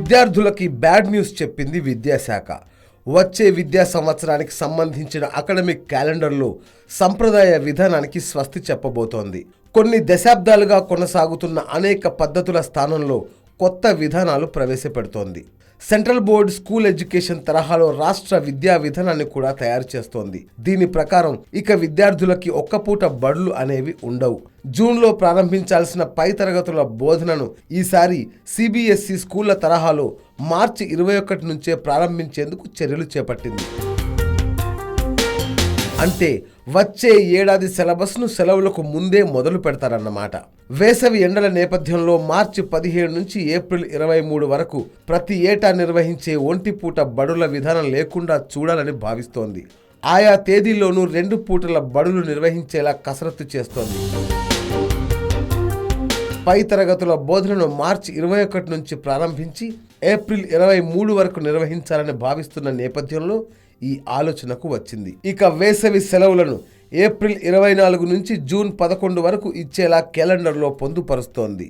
విద్యార్థులకి bad news చెప్పింది విద్యాశాఖ. వచ్చే విద్యా సంవత్సరానికి సంబంధించిన అకాడమిక్ క్యాలెండర్లో సంప్రదాయ విధానానికి స్వస్తి చెప్పబోతోంది. కొన్ని దశాబ్దాలుగా కొనసాగుతున్న అనేక పద్ధతుల స్థానంలో కొత్త విధానాలు ప్రవేశపెడుతోంది. సెంట్రల్ బోర్డ్ స్కూల్ ఎడ్యుకేషన్ తరహాలో రాష్ట్ర విద్యా విధానాన్ని కూడా తయారు చేస్తోంది. దీని ప్రకారం ఇక విద్యార్థులకి ఒక్కపూట బడులు అనేవి ఉండవు. జూన్లో ప్రారంభించాల్సిన పై తరగతుల బోధనను ఈసారి సిబిఎస్ఈ స్కూళ్ల తరహాలో మార్చి 21 నుంచే ప్రారంభించేందుకు చర్యలు చేపట్టింది. అంటే వచ్చే ఏడాది సిలబస్ను సెలవులకు ముందే మొదలు పెడతారన్నమాట. వేసవి ఎండల నేపథ్యంలో మార్చి 17 నుంచి ఏప్రిల్ 23 వరకు ప్రతి ఏటా నిర్వహించే ఒంటిపూట బడుల విధానం లేకుండా చూడాలని భావిస్తోంది. ఆయా తేదీల్లోనూ 2 పూటల బడులు నిర్వహించేలా కసరత్తు చేస్తోంది. పై తరగతుల బోధనను మార్చి 21 నుంచి ప్రారంభించి ఏప్రిల్ 23 వరకు నిర్వహించాలని భావిస్తున్న నేపథ్యంలో ఈ ఆలోచనకు వచ్చింది. ఇక వేసవి సెలవులను ఏప్రిల్ 24 నుంచి జూన్ 11 వరకు ఇచ్చేలా క్యాలెండర్లో పొందుపరుస్తోంది.